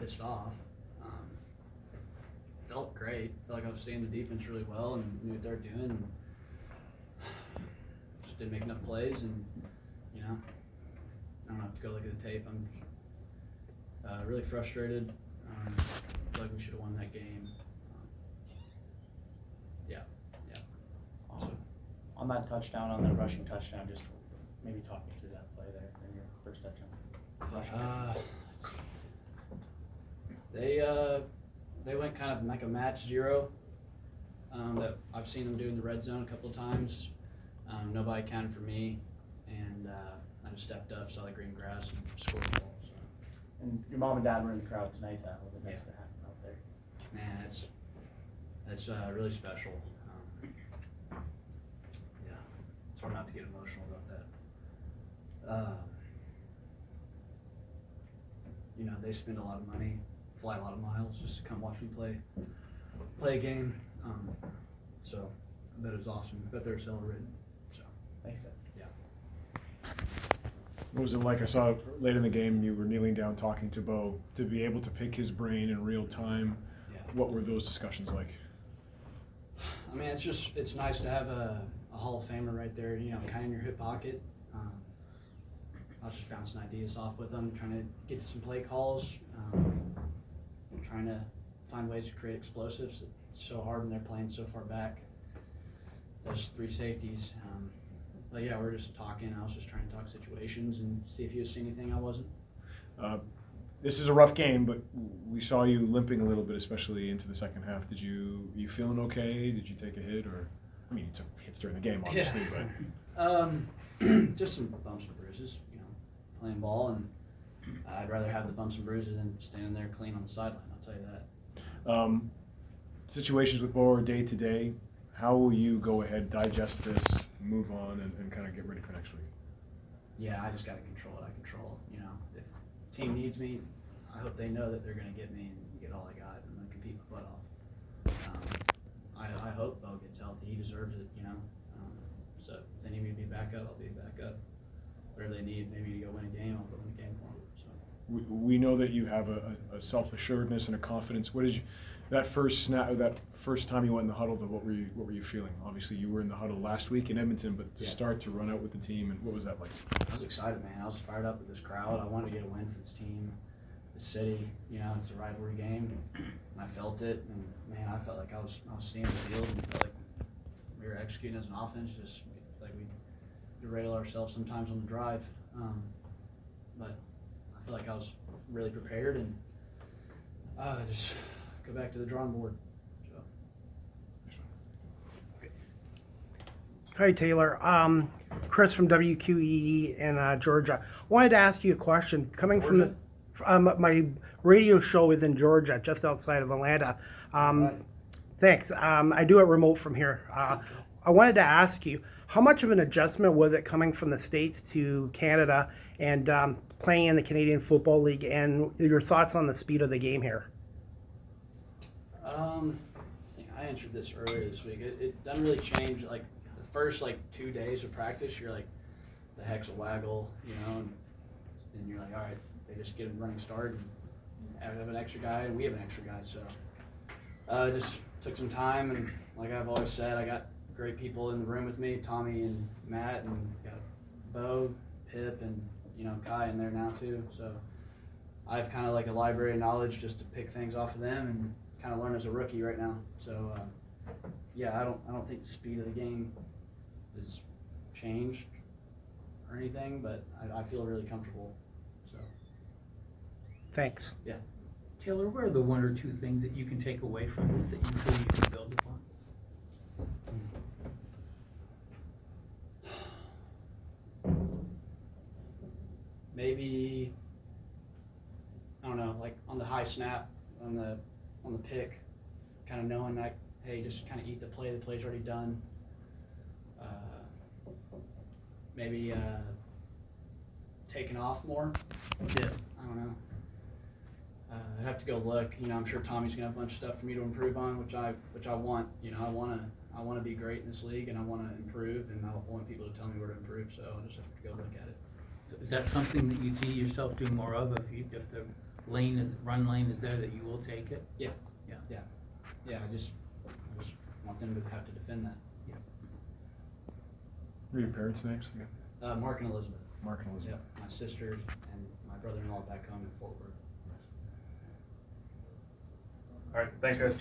pissed off. Felt great. Felt like I was seeing the defense really well and knew what they were doing. And just didn't make enough plays, and I don't have to go look at the tape. I'm really frustrated. Feel like we should have won that game. Yeah. So. On that touchdown, on that rushing touchdown, just maybe talk me through that play there in your first touchdown. They went kind of like a match zero that I've seen them do in the red zone a couple of times. Nobody counted for me, and I just stepped up, saw the green grass, and scored the ball. So. And your mom and dad were in the crowd tonight. Was it nice to have them out there? Man, it's really special. It's hard not to get emotional about that. They spend a lot of money, fly a lot of miles just to come watch me play a game. So I bet it was awesome. I bet they were celebrating. So thanks, guys. Yeah. What was it like? I saw late in the game you were kneeling down talking to Bo, to be able to pick his brain in real time. Yeah. What were those discussions like? I mean, it's nice to have a Hall of Famer right there, kind of in your hip pocket. I was just bouncing ideas off with him, trying to get some play calls, trying to find ways to create explosives. It's so hard when they're playing so far back. Those three safeties. But yeah, we're just talking. I was just trying to talk situations and see if he was seeing anything I wasn't. This is a rough game, but we saw you limping a little bit, especially into the second half. You feeling okay? Did you take a hit, or I mean, you took hits during the game, obviously, yeah. But just some bumps and bruises. Playing ball, and I'd rather have the bumps and bruises than standing there clean on the sideline. I'll tell you that. Situations with Bo are day to day. How will you go ahead, digest this, move on, and kind of get ready for next week? Yeah, I just got to control what I control. If the team needs me, I hope they know that they're going to get me and get all I got. I'm going to compete my butt off. I hope Bo gets healthy. He deserves it, So if they need me to be back up, I'll be back up. Whatever they need, maybe to go win a game, I'll go win a game for them. So. We know that you have a self-assuredness and a confidence. What did you, that first time you went in the huddle, what were you feeling? Obviously, you were in the huddle last week in Edmonton, but to start to run out with the team, and what was that like? I was excited, man. I was fired up with this crowd. I wanted to get a win for this team, the city. It's a rivalry game, and I felt it. And man, I felt like I was seeing the field, and felt like we were executing as an offense, just like we derail ourselves sometimes on the drive. But I feel like I was really prepared, and just go back to the drawing board. So. Okay. Hi, Taylor. Chris from WQEE in Georgia. Wanted to ask you a question. Coming Georgia? from my radio show is in Georgia, just outside of Atlanta. Right. Thanks. I do it remote from here. I wanted to ask you, how much of an adjustment was it coming from the States to Canada and playing in the Canadian Football League, and your thoughts on the speed of the game here? I answered this earlier this week. It doesn't really change. Like the first 2 days of practice, you're like, the heck's a waggle, and you're like, all right, they just get a running start and have an extra guy, and we have an extra guy. So it just took some time, and like I've always said, I got great people in the room with me, Tommy and Matt, and got Bo, Pip, and Kai in there now too. So I have kind of like a library of knowledge just to pick things off of them and kind of learn as a rookie right now. So yeah, I don't think the speed of the game has changed or anything, but I feel really comfortable. So Thanks. yeah. Taylor, what are the one or two things that you can take away from this that you feel you can build upon? Maybe, I don't know, like on the high snap, on the pick, kind of knowing that, hey, just kind of eat the play. The play's already done. Maybe taking off more. Yeah. I don't know. I'd have to go look. I'm sure Tommy's gonna have a bunch of stuff for me to improve on, which I want. I want to be great in this league, and I want to improve, and I want people to tell me where to improve. So I'll just have to go look at it. So is that something that you see yourself doing more of if the run lane is there, that you will take it? Yeah. Yeah. Yeah. Yeah, I just want them to have to defend that. What are your parents' names again? Mark and Elizabeth. Mark and Elizabeth. Yep. My sisters and my brother-in-law back home in Fort Worth. All right, thanks guys.